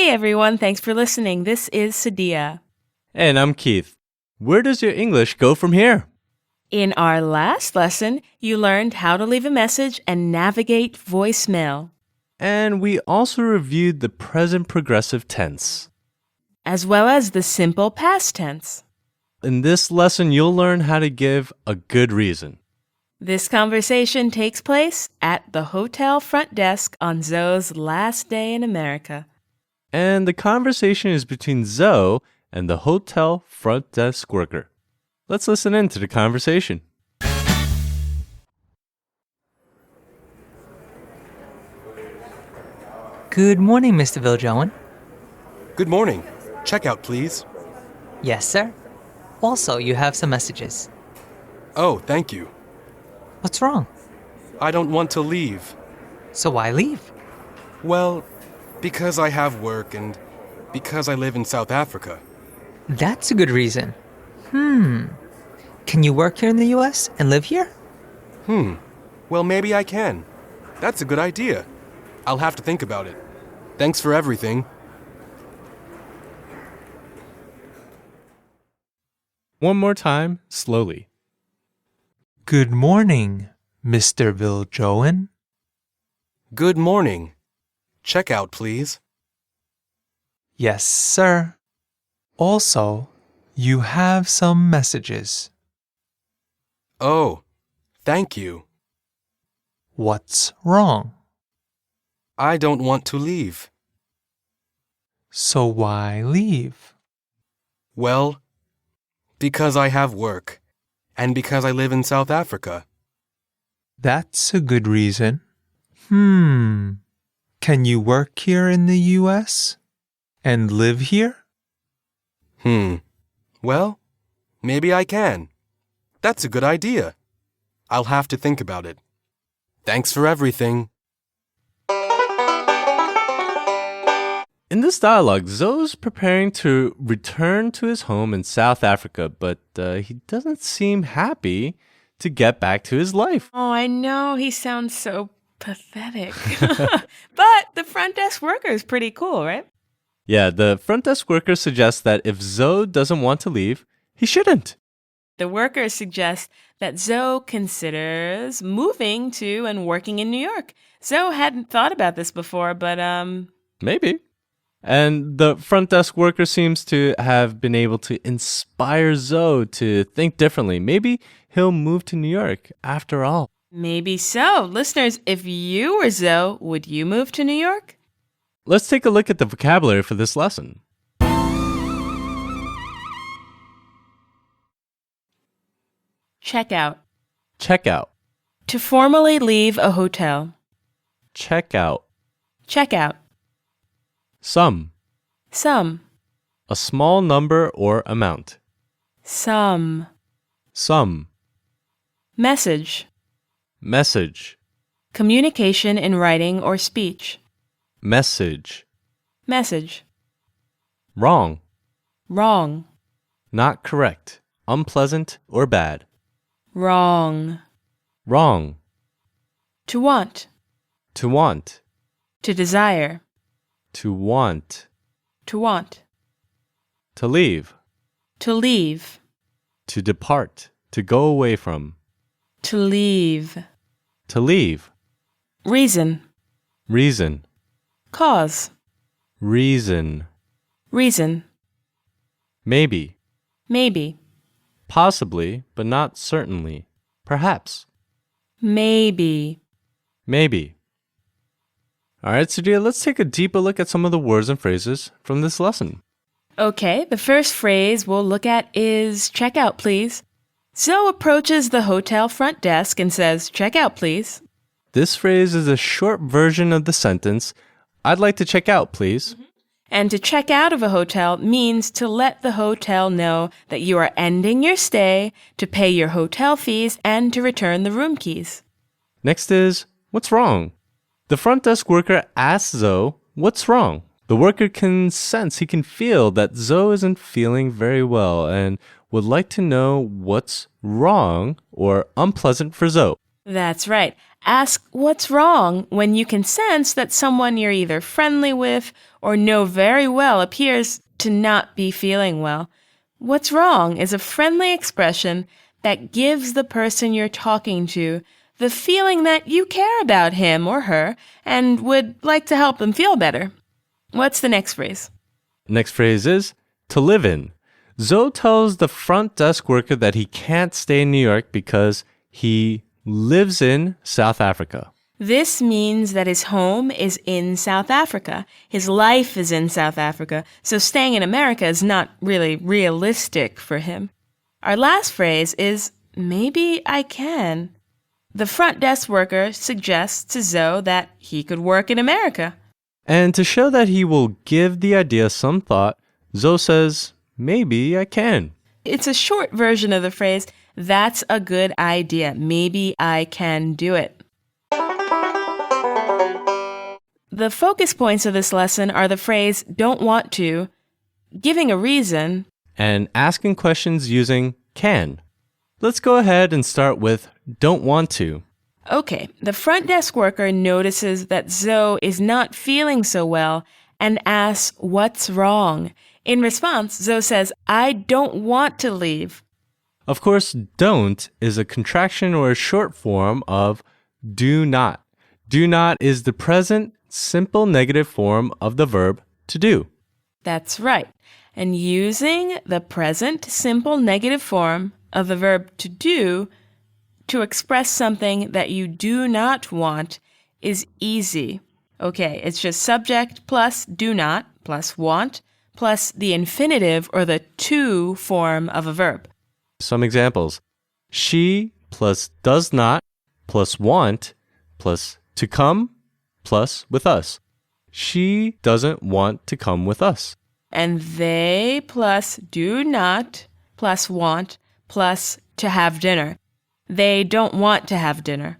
Hey everyone, thanks for listening. This is Sadia. And I'm Keith. Where does your English go from here? In our last lesson, you learned how to leave a message and navigate voicemail, And we also reviewed the present progressive tense. as well as the simple past tense. In this lesson, you'll learn how to give a good reason. This conversation takes place at the hotel front desk on Zoe's last day in America. And the conversation is between Zoe and the hotel front desk worker. Let's listen in to the conversation. Good morning, Mr. Viljoen. Good morning. Checkout, please. Yes, sir. Also, you have some messages. Oh, thank you. What's wrong? I don't want to leave. So why leave? Well, because I have work and because I live in South Africa. That's a good reason. Can you work here in the US and live here? Well, maybe I can. That's a good idea. I'll have to think about it. Thanks for everything. One more time, slowly. Good morning, Mr. Viljoen. Good morning. Checkout, please. Yes, sir. Also, you have some messages. Oh, thank you. What's wrong? I don't want to leave. So why leave? Well, because I have work and because I live in South Africa. That's a good reason. Can you work here in the US and live here? Well, maybe I can. That's a good idea. I'll have to think about it. Thanks for everything. In this dialogue, Zoe's preparing to return to his home in South Africa, but he doesn't seem happy to get back to his life. Oh, I know, he sounds so pathetic. But the front desk worker is pretty cool, right? Yeah, the front desk worker suggests that if Zoe doesn't want to leave, he shouldn't. The worker suggests that Zoe considers moving to and working in New York. Zoe hadn't thought about this before, but Maybe. And the front desk worker seems to have been able to inspire Zoe to think differently. Maybe he'll move to New York after all. maybe so. Listeners, if you were Zoe, would you move to New York? Let's take a look at the vocabulary for this lesson. Check out. Check out. To formally leave a hotel. Check out. Check out. Some. Some. A small number or amount. Some. Some. Message. Message. Communication in writing or speech. Message. Message. Wrong. Wrong. Not correct. Unpleasant or bad. Wrong. Wrong. To want. To want. To desire. To want. To want. To leave. To leave. To depart. To go away from. To leave. To leave. Reason. Reason. Cause. Reason. Reason. Maybe. Maybe. Possibly, but not certainly. Perhaps. Maybe. Maybe. All right, Sadia, let's take a deeper look at some of the words and phrases from this lesson. Okay, the first phrase we'll look at is check out, please. Zoe approaches the hotel front desk and says, check out, please. This phrase is a short version of the sentence, I'd like to check out, please. And to check out of a hotel means to let the hotel know that you are ending your stay, to pay your hotel fees, and to return the room keys. Next is, what's wrong? The front desk worker asks Zoe, what's wrong? The worker can sense, he can feel that Zoe isn't feeling very well and would like to know what's wrong or unpleasant for Zoe. That's right. Ask what's wrong when you can sense that someone you're either friendly with or know very well appears to not be feeling well. What's wrong is a friendly expression that gives the person you're talking to the feeling that you care about him or her and would like to help them feel better. What's the next phrase? Next phrase is to live in. Zoe tells the front desk worker that he can't stay in New York because he lives in South Africa. This means that his home is in South Africa. His life is in South Africa, so staying in America is not really realistic for him. Our last phrase is, maybe I can. The front desk worker suggests to Zoe that he could work in America. And to show that he will give the idea some thought, Zoe says, maybe I can. It's a short version of the phrase, that's a good idea. Maybe I can do it. The focus points of this lesson are the phrase don't want to, giving a reason, and asking questions using can. Let's go ahead and start with don't want to. Okay, the front desk worker notices that Zoe is not feeling so well and asks what's wrong. In response, Zoe says, I don't want to leave. Of course, don't is a contraction or a short form of do not. Do not is the present simple negative form of the verb to do. That's right. And using the present simple negative form of the verb to do to express something that you do not want is easy. Okay, it's just subject plus do not plus want plus the infinitive or the to form of a verb. Some examples. She plus does not plus want plus to come plus with us. She doesn't want to come with us. And they plus do not plus want plus to have dinner. They don't want to have dinner.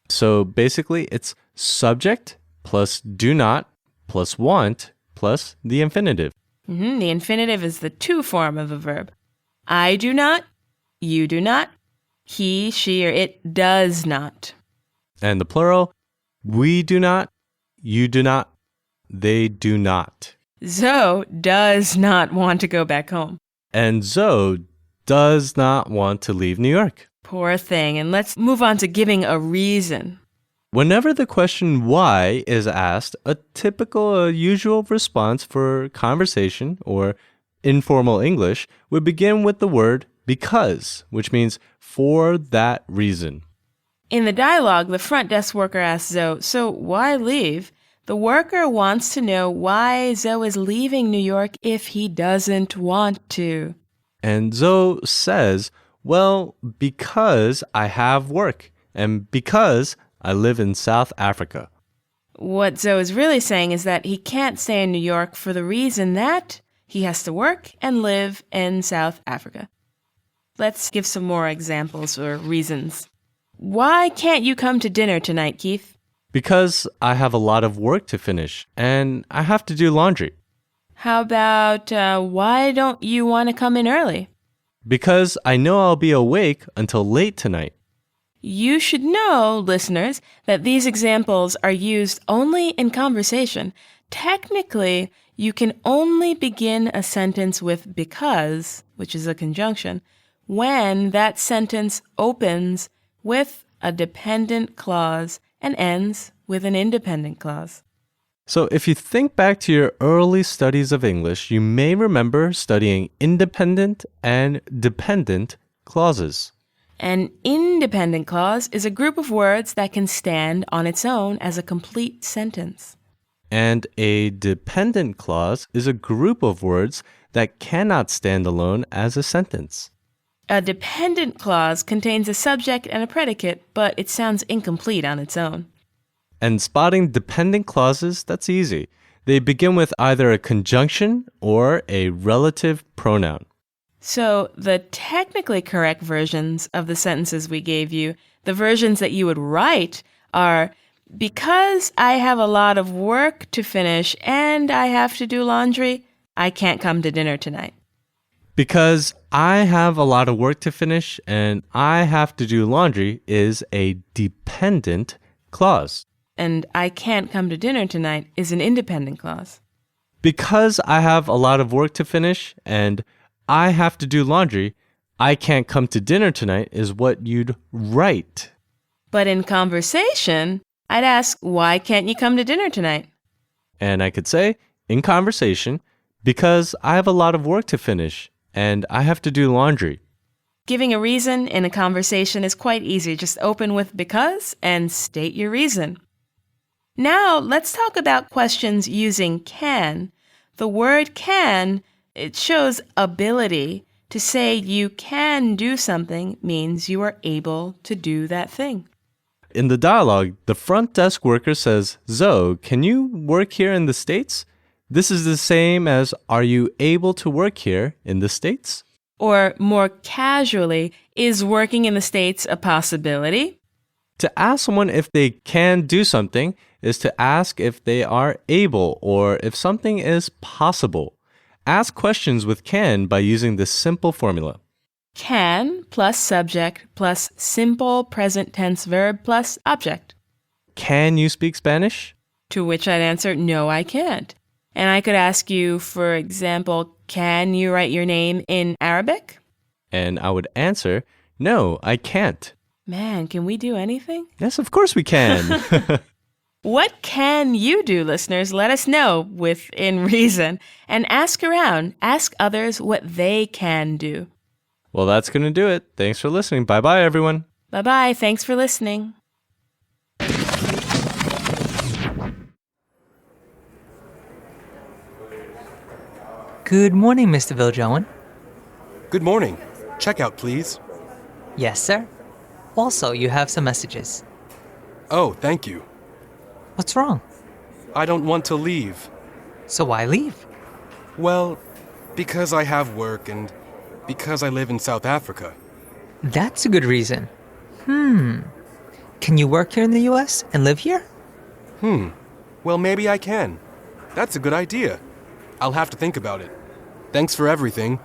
So basically, it's subject plus do not plus want plus the infinitive. The infinitive is the to form of a verb. I do not, you do not, he, she, or it does not. And the plural, we do not, you do not, they do not. Zoe does not want to go back home. And Zoe does not want to leave New York. Poor thing. And let's move on to giving a reason. Whenever the question why is asked, a typical, usual response for conversation or informal English would begin with the word because, which means for that reason. In the dialogue, the front desk worker asks Zoe, so why leave? The worker wants to know why Zoe is leaving New York if he doesn't want to. And Zoe says, well, because I have work and because I live in South Africa. What Zoe is really saying is that he can't stay in New York for the reason that he has to work and live in South Africa. Let's give some more examples or reasons. Why can't you come to dinner tonight, Keith? Because I have a lot of work to finish and I have to do laundry. How about why don't you want to come in early? Because I know I'll be awake until late tonight. You should know, listeners, that these examples are used only in conversation. Technically, you can only begin a sentence with because, which is a conjunction, when that sentence opens with a dependent clause and ends with an independent clause. So if you think back to your early studies of English, you may remember studying independent and dependent clauses. An independent clause is a group of words that can stand on its own as a complete sentence. And a dependent clause is a group of words that cannot stand alone as a sentence. A dependent clause contains a subject and a predicate, but it sounds incomplete on its own. And spotting dependent clauses, that's easy. They begin with either a conjunction or a relative pronoun. So the technically correct versions of the sentences we gave you, the versions that you would write, are because I have a lot of work to finish and I have to do laundry, I can't come to dinner tonight. Because I have a lot of work to finish and I have to do laundry is a dependent clause. And I can't come to dinner tonight is an independent clause. Because I have a lot of work to finish and I have to do laundry, I can't come to dinner tonight is what you'd write. But in conversation, I'd ask, why can't you come to dinner tonight? And I could say, in conversation, because I have a lot of work to finish and I have to do laundry. Giving a reason in a conversation is quite easy. Just open with because and state your reason. Now, let's talk about questions using can. The word can, it shows ability. To say you can do something means you are able to do that thing. In the dialogue, the front desk worker says, Zoe, can you work here in the States? This is the same as, are you able to work here in the States? Or more casually, is working in the States a possibility? To ask someone if they can do something is to ask if they are able or if something is possible. Ask questions with can by using this simple formula. Can plus subject plus simple present tense verb plus object. Can you speak Spanish? To which I'd answer, no, I can't. And I could ask you, for example, can you write your name in Arabic? And I would answer, no, I can't. Man, can we do anything? Yes, of course we can. What can you do, listeners? Let us know within reason. And ask around. Ask others what they can do. Well, that's going to do it. Thanks for listening. Bye-bye, everyone. Bye-bye. Thanks for listening. Good morning, Mr. Viljoen. Good morning. Checkout, please. Yes, sir. Also, you have some messages. Oh, thank you. What's wrong? I don't want to leave. So why leave? Well, because I have work and because I live in South Africa. That's a good reason. Can you work here in the US and live here? Well, maybe I can. That's a good idea. I'll have to think about it. Thanks for everything.